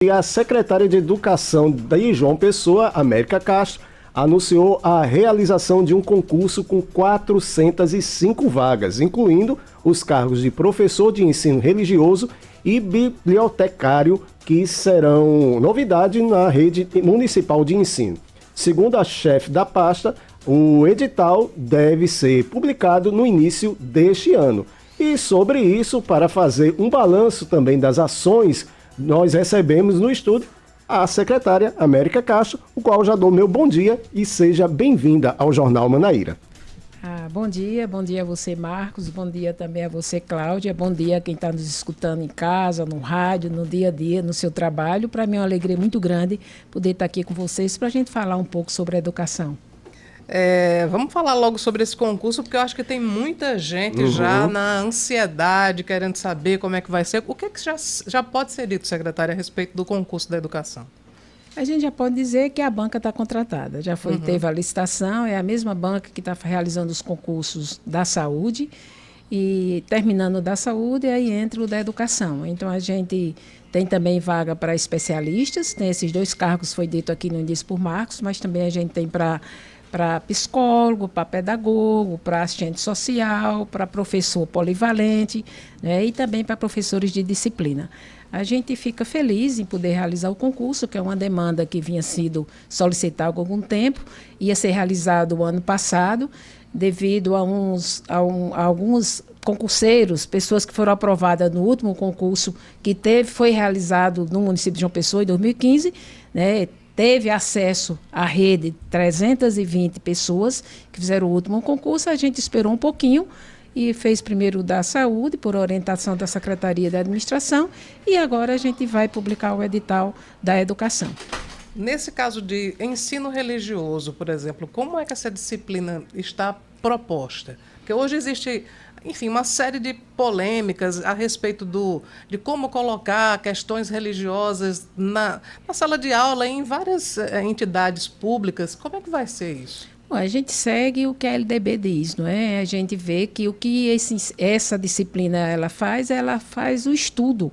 E a secretária de Educação de João Pessoa, América Castro, anunciou a realização de um concurso com 405 vagas, incluindo os cargos de professor de ensino religioso e bibliotecário, que serão novidade na rede municipal de ensino. Segundo a chefe da pasta, o edital deve ser publicado no início deste ano. E sobre isso, para fazer um balanço também das ações, nós recebemos no estúdio a secretária América Castro, o qual já dou meu bom dia e seja bem-vinda ao Jornal Manaíra. Bom dia a você, Marcos, bom dia também a você, Cláudia, bom dia a quem está nos escutando em casa, no rádio, no dia a dia, no seu trabalho. Para mim é uma alegria muito grande poder estar aqui com vocês para a gente falar um pouco sobre a educação. Vamos falar logo sobre esse concurso, porque eu acho que tem muita gente já na ansiedade, querendo saber como é que vai ser. O que já pode ser dito, secretária, a respeito do concurso da educação? A gente já pode dizer que a banca está contratada. Já teve a licitação, é a mesma banca que está realizando os concursos da saúde, e terminando da saúde, aí entra o da educação. Então, a gente tem também vaga para especialistas, tem esses 2 cargos, foi dito aqui no início por Marcos, mas também a gente tem para psicólogo, para pedagogo, para assistente social, para professor polivalente, né, e também para professores de disciplina. A gente fica feliz em poder realizar o concurso, que é uma demanda que vinha sido solicitada há algum tempo, ia ser realizado o ano passado, devido a alguns concurseiros, pessoas que foram aprovadas no último concurso que foi realizado no município de João Pessoa em 2015, né, teve acesso à rede 320 pessoas que fizeram o último concurso. A gente esperou um pouquinho e fez primeiro da saúde, por orientação da Secretaria da Administração, e agora a gente vai publicar o edital da educação. Nesse caso de ensino religioso, por exemplo, como é que essa disciplina está proposta? Porque hoje existe, enfim, uma série de polêmicas a respeito de como colocar questões religiosas na sala de aula em várias entidades públicas. Como é que vai ser isso? Bom, a gente segue o que a LDB diz, não é? A gente vê que o que essa disciplina ela faz o estudo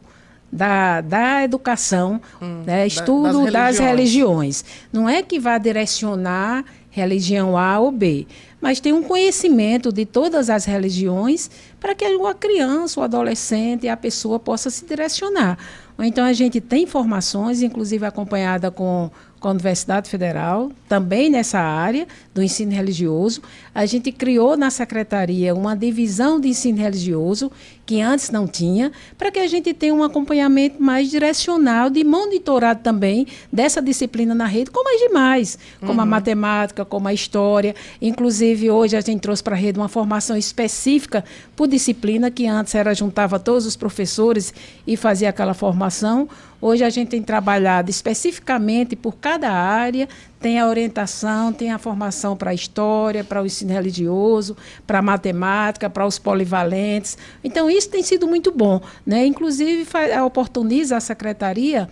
da educação, né? Estudo das religiões. Não é que vá direcionar religião A ou B, mas tem um conhecimento de todas as religiões para que a criança, o adolescente, a pessoa possa se direcionar. Ou então a gente tem informações, inclusive acompanhada com a Universidade Federal, também nessa área do ensino religioso. A gente criou na Secretaria uma divisão de ensino religioso, que antes não tinha, para que a gente tenha um acompanhamento mais direcional, de monitorado também dessa disciplina na rede, como as demais, como a matemática, como a história. Inclusive, hoje a gente trouxe para a rede uma formação específica por disciplina, que antes juntava todos os professores e fazia aquela formação. Hoje a gente tem trabalhado especificamente por cada área, tem a orientação, tem a formação para a história, para o ensino religioso, para a matemática, para os polivalentes. Então, isso tem sido muito bom, né? Inclusive, oportuniza a secretaria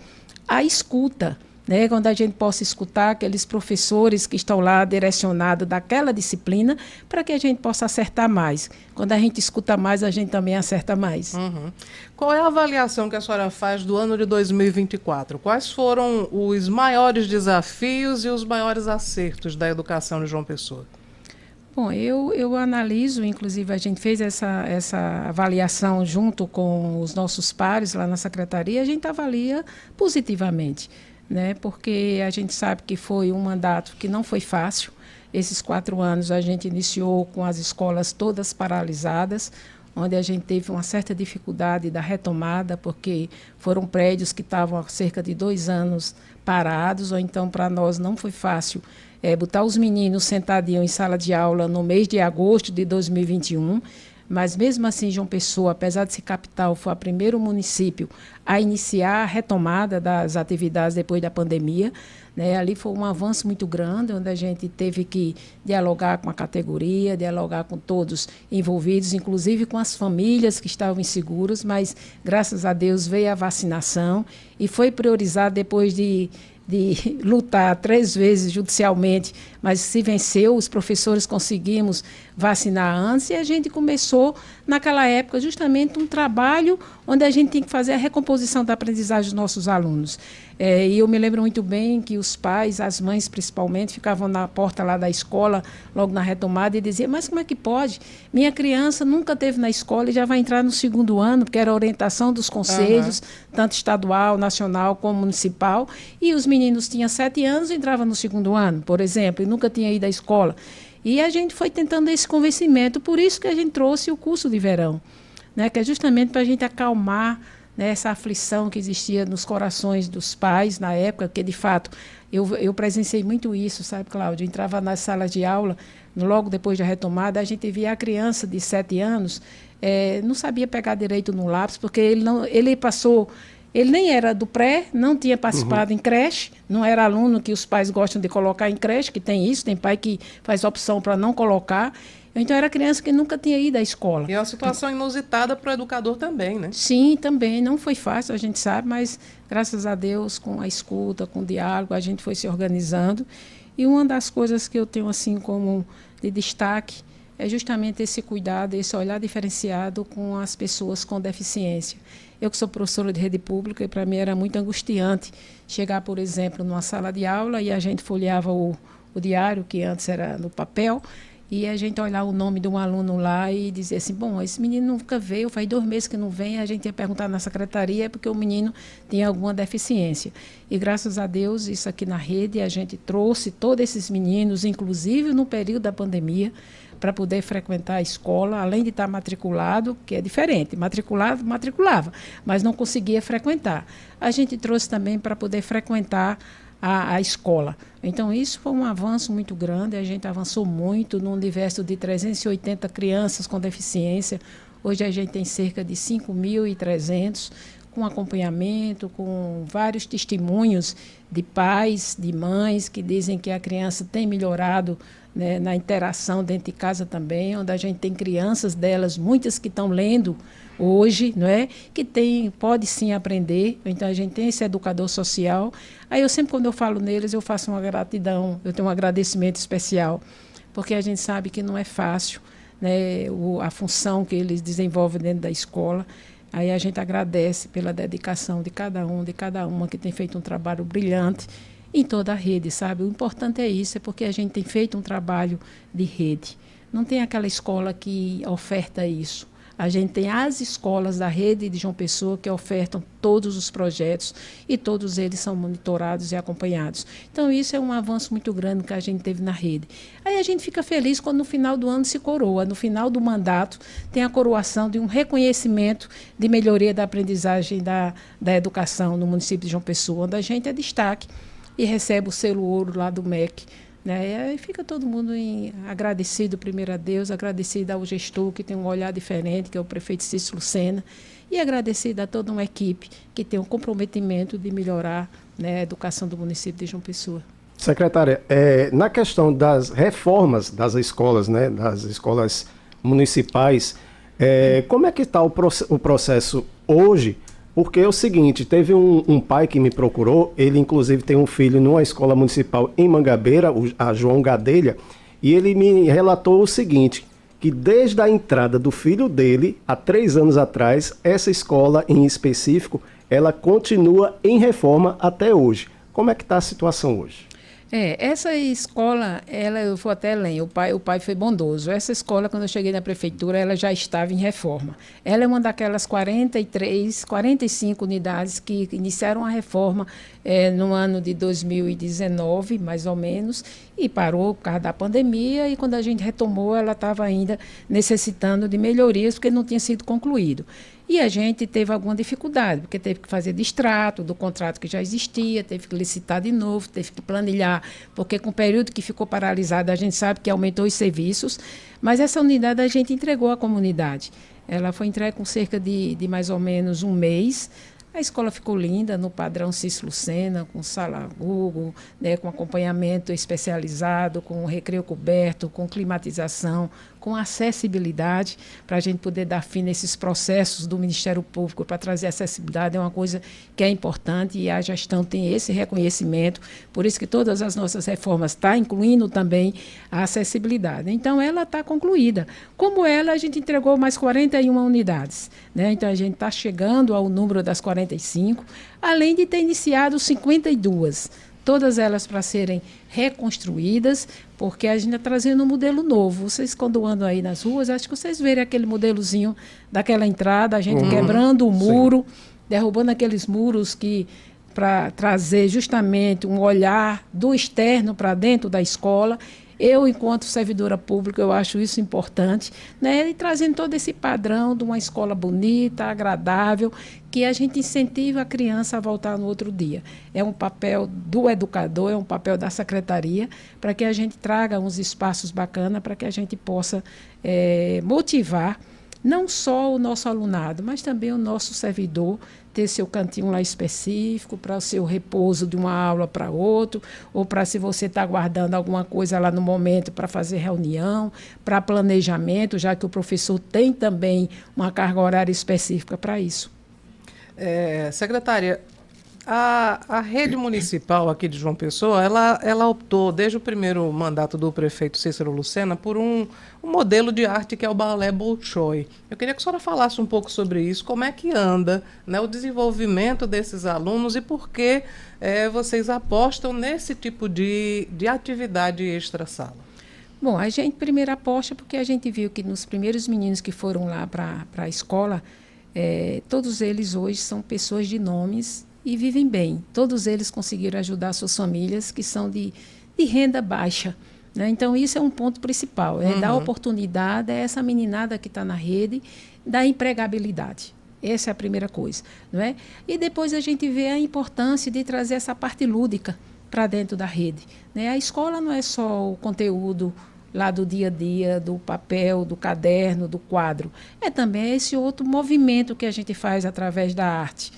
a escuta, né? Quando a gente possa escutar aqueles professores que estão lá direcionados daquela disciplina, para que a gente possa acertar mais. Quando a gente escuta mais, a gente também acerta mais. Qual é a avaliação que a senhora faz do ano de 2024? Quais foram os maiores desafios e os maiores acertos da educação de João Pessoa? Bom, eu analiso, inclusive a gente fez essa avaliação junto com os nossos pares lá na secretaria, a gente avalia positivamente, né? Porque a gente sabe que foi um mandato que não foi fácil. Esses 4 anos a gente iniciou com as escolas todas paralisadas, onde a gente teve uma certa dificuldade da retomada, porque foram prédios que estavam há cerca de 2 anos parados, ou então para nós não foi fácil botar os meninos sentadinhos em sala de aula no mês de agosto de 2021, mas mesmo assim João Pessoa, apesar de ser capital, foi o primeiro município a iniciar a retomada das atividades depois da pandemia, né? Ali foi um avanço muito grande, onde a gente teve que dialogar com a categoria, dialogar com todos envolvidos, inclusive com as famílias que estavam inseguras, mas graças a Deus veio a vacinação e foi priorizado depois de lutar 3 vezes judicialmente, mas se venceu, os professores conseguimos vacinar antes, e a gente começou, naquela época, justamente um trabalho onde a gente tem que fazer a recomposição da aprendizagem dos nossos alunos. E eu me lembro muito bem que os pais, as mães principalmente, ficavam na porta lá da escola, logo na retomada, e diziam, mas como é que pode? Minha criança nunca esteve na escola e já vai entrar no segundo ano, porque era a orientação dos conselhos, tanto estadual, nacional como municipal, e os meninos tinham 7 anos e entravam no segundo ano, por exemplo, e nunca tinha ido à escola. E a gente foi tentando esse convencimento, por isso que a gente trouxe o curso de verão, né, que é justamente para a gente acalmar, né, essa aflição que existia nos corações dos pais na época, que de fato eu presenciei muito isso, sabe, Cláudio? Eu entrava nas salas de aula, logo depois da retomada, a gente via a criança de 7 anos, não sabia pegar direito no lápis, porque ele nem era do pré, não tinha participado em creche, não era aluno que os pais gostam de colocar em creche, que tem isso, tem pai que faz opção para não colocar. Então, era criança que nunca tinha ido à escola. E é uma situação inusitada para o educador também, né? Sim, também. Não foi fácil, a gente sabe, mas, graças a Deus, com a escuta, com o diálogo, a gente foi se organizando. E uma das coisas que eu tenho, assim, como de destaque, é justamente esse cuidado, esse olhar diferenciado com as pessoas com deficiência. Eu que sou professora de rede pública, e para mim era muito angustiante chegar, por exemplo, numa sala de aula e a gente folheava o diário, que antes era no papel, e a gente olhar o nome de um aluno lá e dizer assim, bom, esse menino nunca veio, faz 2 meses que não vem, a gente ia perguntar na secretaria porque o menino tinha alguma deficiência. E graças a Deus, isso aqui na rede, a gente trouxe todos esses meninos, inclusive no período da pandemia, para poder frequentar a escola, além de estar matriculado, que é diferente, matriculado, matriculava, mas não conseguia frequentar. A gente trouxe também para poder frequentar a escola. Então, isso foi um avanço muito grande, a gente avançou muito no universo de 380 crianças com deficiência. Hoje a gente tem cerca de 5.300, com acompanhamento, com vários testemunhos de pais, de mães, que dizem que a criança tem melhorado, né, na interação dentro de casa também, onde a gente tem crianças delas, muitas que estão lendo hoje, não é? Que pode sim aprender, então a gente tem esse educador social. Aí eu sempre, quando eu falo neles, eu faço uma gratidão, eu tenho um agradecimento especial, porque a gente sabe que não é fácil, né, a função que eles desenvolvem dentro da escola. Aí a gente agradece pela dedicação de cada um, de cada uma que tem feito um trabalho brilhante em toda a rede, sabe? O importante é isso, é porque a gente tem feito um trabalho de rede. Não tem aquela escola que oferta isso. A gente tem as escolas da rede de João Pessoa que ofertam todos os projetos e todos eles são monitorados e acompanhados. Então, isso é um avanço muito grande que a gente teve na rede. Aí a gente fica feliz quando no final do ano se coroa, no final do mandato tem a coroação de um reconhecimento de melhoria da aprendizagem da educação no município de João Pessoa, onde a gente é destaque e recebe o selo ouro lá do MEC. Né? E aí fica todo mundo agradecido primeiro a Deus, agradecido ao gestor que tem um olhar diferente, que é o prefeito Cícero Lucena, e agradecido a toda uma equipe que tem um comprometimento de melhorar, né, a educação do município de João Pessoa. Secretária, na questão das reformas das escolas, né, das escolas municipais, como é que está o processo hoje? Porque é o seguinte, teve um pai que me procurou, ele inclusive tem um filho numa escola municipal em Mangabeira, a João Gadelha, e ele me relatou o seguinte, que desde a entrada do filho dele, há 3 anos atrás, essa escola em específico, ela continua em reforma até hoje. Como é que está a situação hoje? Essa escola, eu vou até além, o pai foi bondoso. Essa escola, quando eu cheguei na prefeitura, ela já estava em reforma. Ela é uma daquelas 45 unidades que iniciaram a reforma no ano de 2019, mais ou menos, e parou por causa da pandemia, e quando a gente retomou, ela estava ainda necessitando de melhorias, porque não tinha sido concluído. E a gente teve alguma dificuldade, porque teve que fazer distrato do contrato que já existia, teve que licitar de novo, teve que planilhar, porque com o período que ficou paralisado, a gente sabe que aumentou os serviços, mas essa unidade a gente entregou à comunidade. Ela foi entregue com cerca de mais ou menos 1 mês. A escola ficou linda, no padrão Cícero Lucena, com sala Google, né, com acompanhamento especializado, com recreio coberto, com climatização, com acessibilidade, para a gente poder dar fim nesses processos do Ministério Público para trazer acessibilidade, é uma coisa que é importante e a gestão tem esse reconhecimento, por isso que todas as nossas reformas estão incluindo também a acessibilidade. Então, ela está concluída. Como ela, a gente entregou mais 41 unidades, né? Então, a gente está chegando ao número das 45, além de ter iniciado 52, todas elas para serem reconstruídas, porque a gente está trazendo um modelo novo. Vocês, quando andam aí nas ruas, acho que vocês verem aquele modelozinho daquela entrada, a gente quebrando o muro, derrubando aqueles muros que para trazer justamente um olhar do externo para dentro da escola. Eu, enquanto servidora pública, eu acho isso importante, né? E trazendo todo esse padrão de uma escola bonita, agradável, que a gente incentiva a criança a voltar no outro dia. É um papel do educador, é um papel da secretaria, para que a gente traga uns espaços bacanas, para que a gente possa motivar não só o nosso alunado, mas também o nosso servidor, ter seu cantinho lá específico, para o seu repouso de uma aula para outro, ou para se você está guardando alguma coisa lá no momento para fazer reunião, para planejamento, já que o professor tem também uma carga horária específica para isso. Secretária, a rede municipal aqui de João Pessoa, ela optou, desde o primeiro mandato do prefeito Cícero Lucena, por um modelo de arte que é o balé Bolshoi. Eu queria que a senhora falasse um pouco sobre isso, como é que anda, né, o desenvolvimento desses alunos e por que vocês apostam nesse tipo de atividade extra-sala. Bom, a gente primeiro aposta porque a gente viu que nos primeiros meninos que foram lá para a escola, todos eles hoje são pessoas de nomes e vivem bem. Todos eles conseguiram ajudar suas famílias que são de renda baixa, né? Então, isso é um ponto principal, dar oportunidade a essa meninada que está na rede, da empregabilidade. Essa é a primeira coisa, não é? E depois a gente vê a importância de trazer essa parte lúdica para dentro da rede, né? A escola não é só o conteúdo lá do dia a dia, do papel, do caderno, do quadro. É também esse outro movimento que a gente faz através da arte.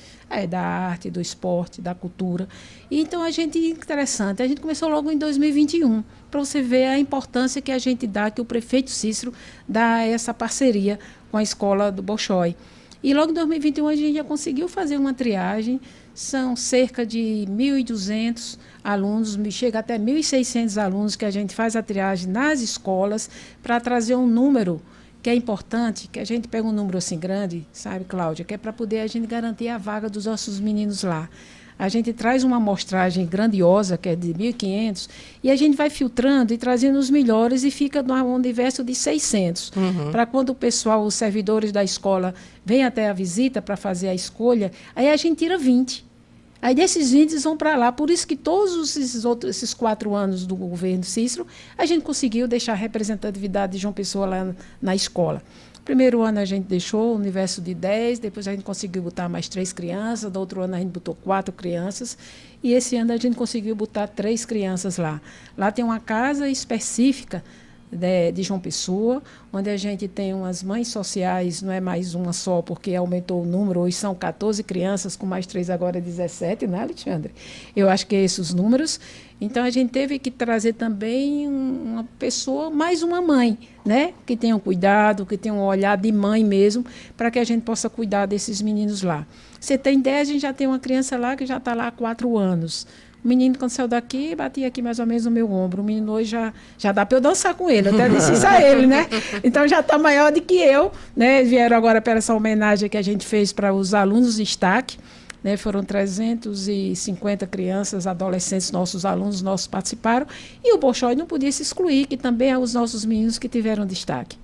Da arte, do esporte, da cultura. E, então, interessante, a gente começou logo em 2021, para você ver a importância que a gente dá, que o prefeito Cícero dá a essa parceria com a escola do Bolshoi. E logo em 2021 a gente já conseguiu fazer uma triagem, são cerca de 1.200 alunos, chega até 1.600 alunos que a gente faz a triagem nas escolas para trazer um número que é importante, que a gente pega um número assim grande, sabe, Cláudia, que é para poder a gente garantir a vaga dos nossos meninos lá. A gente traz uma amostragem grandiosa, que é de 1.500, e a gente vai filtrando e trazendo os melhores e fica num universo de 600. Para quando o pessoal, os servidores da escola, vêm até a visita para fazer a escolha, aí a gente tira 20. Aí desses 20 vão para lá. Por isso que todos esses 4 anos do governo Cícero, a gente conseguiu deixar a representatividade de João Pessoa lá na escola. Primeiro ano a gente deixou o universo de 10, depois a gente conseguiu botar mais 3 crianças, do outro ano a gente botou 4 crianças, e esse ano a gente conseguiu botar 3 crianças lá. Lá tem uma casa específica de João Pessoa, onde a gente tem umas mães sociais, não é mais uma só, porque aumentou o número, hoje são 14 crianças, com mais 3 agora 17, né, Alexandre? Eu acho que é esses os números. Então, a gente teve que trazer também uma pessoa, mais uma mãe, né, que tenha um cuidado, que tenha um olhar de mãe mesmo, para que a gente possa cuidar desses meninos lá. Você tem ideia, a gente já tem uma criança lá que já está lá há 4 anos. O menino, quando saiu daqui, batia aqui mais ou menos no meu ombro. O menino hoje já dá para eu dançar com ele. Eu até disse isso a ele, né? Então, já está maior do que eu, né? Vieram agora para essa homenagem que a gente fez para os alunos de destaque, né? Foram 350 crianças, adolescentes, nossos alunos nossos participaram. E o Bolshoi não podia se excluir, que também é os nossos meninos que tiveram destaque.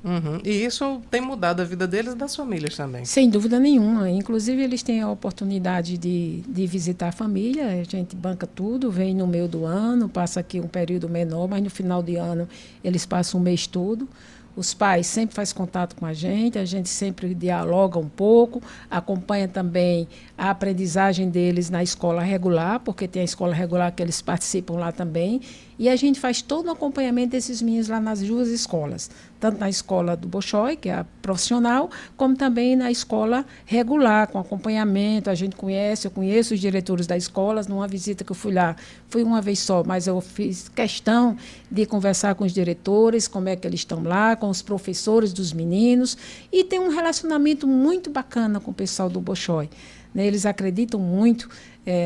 E isso tem mudado a vida deles e das famílias também. Sem dúvida nenhuma. Inclusive, eles têm a oportunidade de visitar a família. A gente banca tudo, vem no meio do ano, passa aqui um período menor, mas no final de ano eles passam o mês todo. Os pais sempre fazem contato com a gente sempre dialoga um pouco, acompanha também a aprendizagem deles na escola regular, porque tem a escola regular que eles participam lá também, E a gente faz todo o acompanhamento desses meninos lá nas duas escolas, tanto na escola do Bolshoi, que é a profissional, como também na escola regular, com acompanhamento. A gente conhece, eu conheço os diretores das escolas. Numa visita que eu fui lá, fui uma vez só, mas eu fiz questão de conversar com os diretores, como é que eles estão lá, com os professores dos meninos, e tem um relacionamento muito bacana com o pessoal do Bolshoi. Né? Eles acreditam muito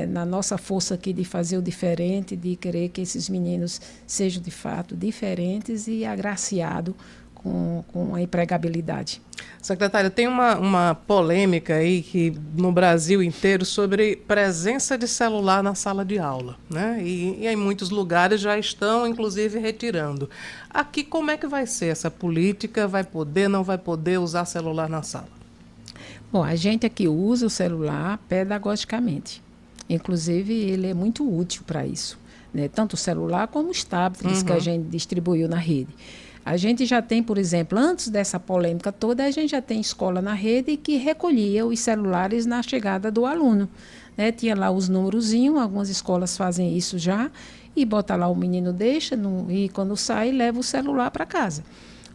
na nossa força aqui de fazer o diferente, de querer que esses meninos sejam, de fato, diferentes e agraciados com a empregabilidade. Secretária, tem uma polêmica aí que, no Brasil inteiro sobre presença de celular na sala de aula, né? E em muitos lugares já estão, inclusive, retirando. Aqui, como é que vai ser essa política? Vai poder, não vai poder usar celular na sala? Bom, a gente aqui usa o celular pedagogicamente. Inclusive, ele é muito útil para isso, né? Tanto o celular como os tablets que a gente distribuiu na rede. A gente já tem, por exemplo, antes dessa polêmica toda, a gente já tem escola na rede que recolhia os celulares na chegada do aluno. Né? Tinha lá os númerozinhos, algumas escolas fazem isso já, e bota lá, o menino deixa, e quando sai, leva o celular para casa.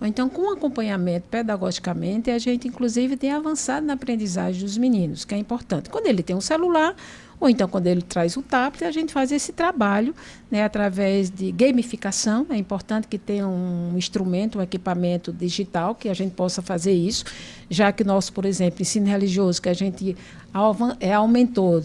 Então, com acompanhamento pedagogicamente, a gente, inclusive, tem avançado na aprendizagem dos meninos, que é importante. Quando ele tem um celular, ou então quando ele traz o tablet, a gente faz esse trabalho, né, através de gamificação. É importante que tenha um instrumento, um equipamento digital, que a gente possa fazer isso, já que nosso, por exemplo, ensino religioso, que a gente aumentou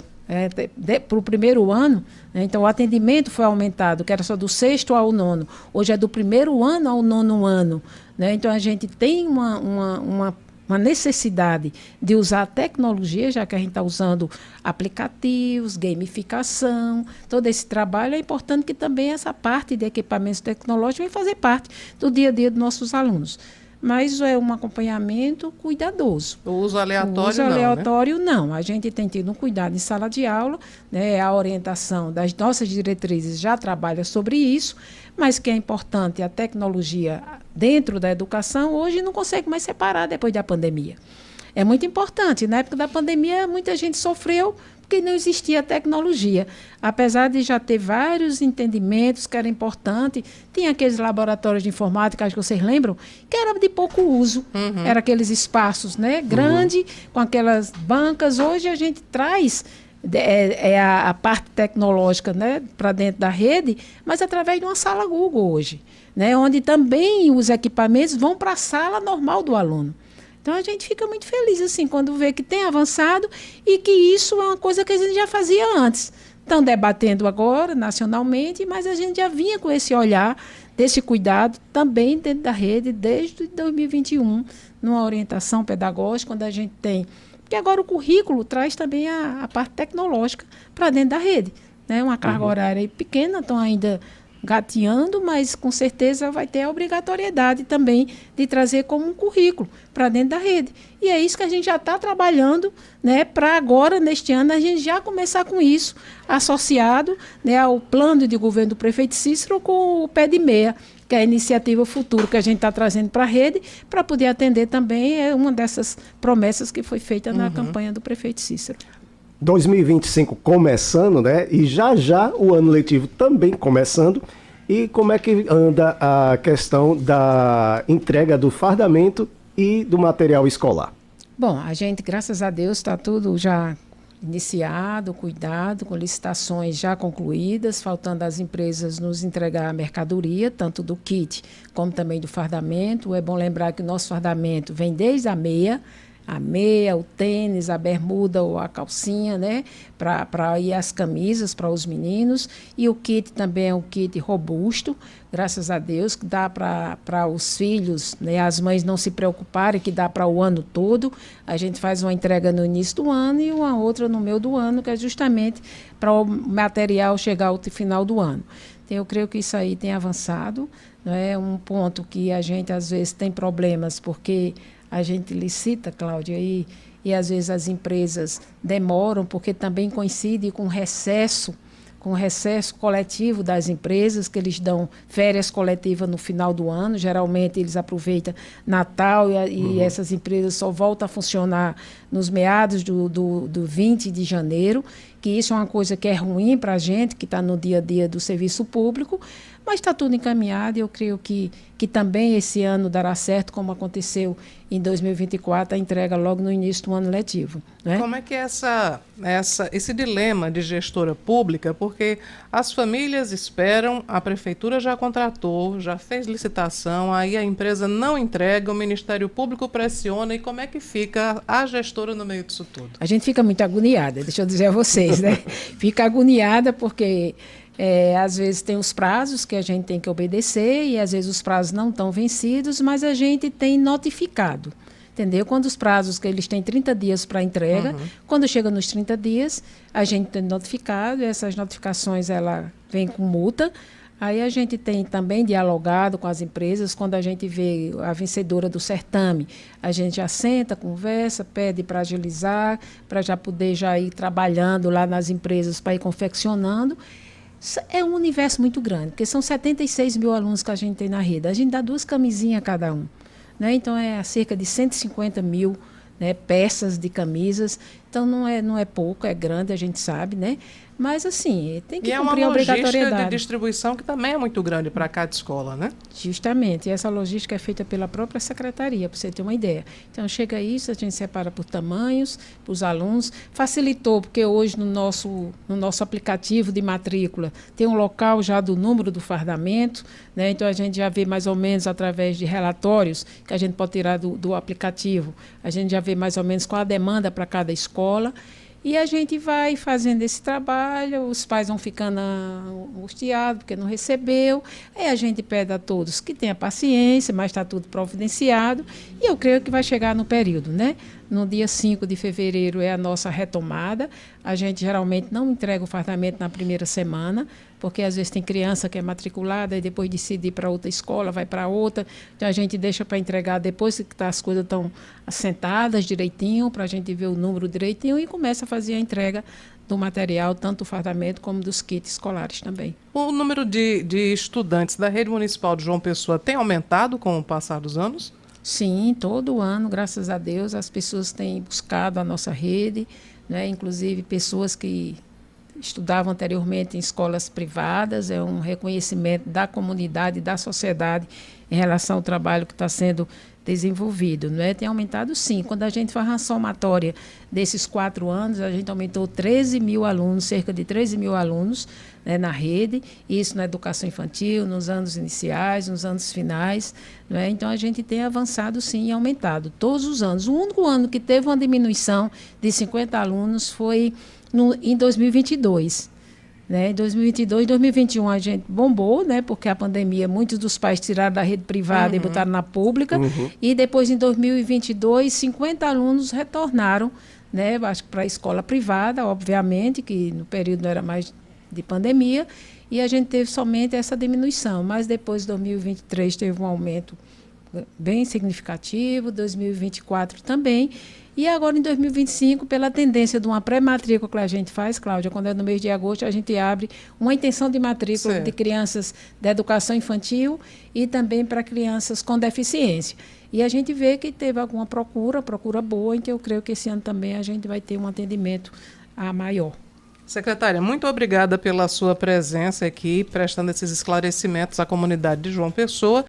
para o primeiro ano, né, então o atendimento foi aumentado, que era só do 6º ao 9º, hoje é do primeiro ano ao 9º ano. Né, então a gente tem uma necessidade de usar a tecnologia, já que a gente está usando aplicativos, gamificação, todo esse trabalho. É importante que também essa parte de equipamentos tecnológicos venha fazer parte do dia a dia dos nossos alunos. Mas é um acompanhamento cuidadoso. O uso aleatório aleatório, não. A gente tem tido um cuidado em sala de aula, né? A orientação das nossas diretrizes já trabalha sobre isso, mas que é importante a tecnologia dentro da educação, hoje não consegue mais separar depois da pandemia. É muito importante. Na época da pandemia, muita gente sofreu porque não existia tecnologia. Apesar de já ter vários entendimentos que era importante, tinha aqueles laboratórios de informática, acho que vocês lembram, que era de pouco uso. Era aqueles espaços, né, grandes, com aquelas bancas. Hoje a gente traz a parte tecnológica, né, para dentro da rede, mas através de uma sala Google hoje, né, onde também os equipamentos vão para a sala normal do aluno. Então, a gente fica muito feliz assim, quando vê que tem avançado e que isso é uma coisa que a gente já fazia antes. Estão debatendo agora, nacionalmente, mas a gente já vinha com esse olhar, desse cuidado, também dentro da rede, desde 2021, numa orientação pedagógica, onde a gente tem... Porque agora o currículo traz também a parte tecnológica para dentro da rede. Né? Uma carga horária pequena, estão ainda gateando, mas com certeza vai ter a obrigatoriedade também de trazer como um currículo para dentro da rede. E é isso que a gente já está trabalhando, né, para agora, neste ano, a gente já começar com isso, associado, né, ao plano de governo do prefeito Cícero com o Pé de Meia, que é a iniciativa Futuro que a gente está trazendo para a rede, para poder atender também uma dessas promessas que foi feita na campanha do prefeito Cícero. 2025 começando, né? E já o ano letivo também começando. E como é que anda a questão da entrega do fardamento e do material escolar? Bom, a gente, graças a Deus, está tudo já iniciado, cuidado, com licitações já concluídas, faltando as empresas nos entregar a mercadoria, tanto do kit como também do fardamento. É bom lembrar que o nosso fardamento vem desde a meia, o tênis, a bermuda ou a calcinha, né? Para ir as camisas para os meninos. E o kit também é um kit robusto, graças a Deus, que dá para os filhos, né? As mães não se preocuparem, que dá para o ano todo. A gente faz uma entrega no início do ano e uma outra no meio do ano, que é justamente para o material chegar ao final do ano. Então, eu creio que isso aí tem avançado. É um ponto que a gente, às vezes, tem problemas, porque a gente licita, Cláudia, e às vezes as empresas demoram, porque também coincide com o recesso coletivo das empresas, que eles dão férias coletivas no final do ano. Geralmente eles aproveitam Natal e essas empresas só voltam a funcionar nos meados do 20 de janeiro. que isso é uma coisa que é ruim para a gente, que está no dia a dia do serviço público, mas está tudo encaminhado e eu creio que também esse ano dará certo, como aconteceu em 2024, a entrega logo no início do ano letivo. Né? Como é que é esse dilema de gestora pública? Porque as famílias esperam, a prefeitura já contratou, já fez licitação, aí a empresa não entrega, o Ministério Público pressiona, e como é que fica a gestora no meio disso tudo? A gente fica muito agoniada, deixa eu dizer a vocês, né? Fica agoniada porque às vezes tem os prazos que a gente tem que obedecer e às vezes os prazos não estão vencidos, mas a gente tem notificado, entendeu? Quando os prazos que eles têm 30 dias para entrega, quando chega nos 30 dias, a gente tem notificado, e essas notificações ela vem com multa. Aí a gente tem também dialogado com as empresas, quando a gente vê a vencedora do certame, a gente já senta, conversa, pede para agilizar, para já poder já ir trabalhando lá nas empresas para ir confeccionando. É um universo muito grande, porque são 76 mil alunos que a gente tem na rede. A gente dá 2 camisinhas a cada um. Né? Então, é cerca de 150 mil, né, peças de camisas. Então, não é pouco, é grande, a gente sabe, né? Mas, assim, tem que cumprir a obrigatoriedade. E é uma logística de distribuição que também é muito grande para cada escola, né? Justamente. E essa logística é feita pela própria secretaria, para você ter uma ideia. Então, chega isso, a gente separa por tamanhos, para os alunos. Facilitou, porque hoje no nosso aplicativo de matrícula tem um local já do número do fardamento, né? Então, a gente já vê mais ou menos através de relatórios que a gente pode tirar do aplicativo. A gente já vê mais ou menos qual a demanda para cada escola. E a gente vai fazendo esse trabalho, os pais vão ficando angustiados porque não recebeu. Aí a gente pede a todos que tenham paciência, mas está tudo providenciado. E eu creio que vai chegar no período, né? No dia 5 de fevereiro é a nossa retomada. A gente geralmente não entrega o fardamento na primeira semana, porque às vezes tem criança que é matriculada e depois decide ir para outra escola, vai para outra. Então a gente deixa para entregar depois que as coisas estão assentadas direitinho, para a gente ver o número direitinho e começa a fazer a entrega do material, tanto do fardamento como dos kits escolares também. O número de estudantes da rede municipal de João Pessoa tem aumentado com o passar dos anos? Sim, todo ano, graças a Deus, as pessoas têm buscado a nossa rede, né? Inclusive pessoas que estudavam anteriormente em escolas privadas, é um reconhecimento da comunidade, da sociedade em relação ao trabalho que está sendo desenvolvido, né? Tem aumentado sim. Quando a gente faz uma somatória desses 4 anos, a gente aumentou 13 mil alunos, cerca de 13 mil alunos, né, na rede, isso na educação infantil, nos anos iniciais, nos anos finais, né? Então a gente tem avançado sim e aumentado todos os anos. O único ano que teve uma diminuição de 50 alunos foi em 2022. Né? Em 2022, 2021 a gente bombou, né? Porque a pandemia, muitos dos pais tiraram da rede privada e botaram na pública. E depois, em 2022, 50 alunos retornaram, né? Acho que para a escola privada, obviamente, que no período não era mais de pandemia. E a gente teve somente essa diminuição. Mas depois, de 2023, teve um aumento bem significativo, 2024 também. E agora, em 2025, pela tendência de uma pré-matrícula que a gente faz, Cláudia, quando é no mês de agosto, a gente abre uma intenção de matrícula de crianças da educação infantil e também para crianças com deficiência. E a gente vê que teve alguma procura boa, em que eu creio que esse ano também a gente vai ter um atendimento maior. Secretária, muito obrigada pela sua presença aqui, prestando esses esclarecimentos à comunidade de João Pessoa.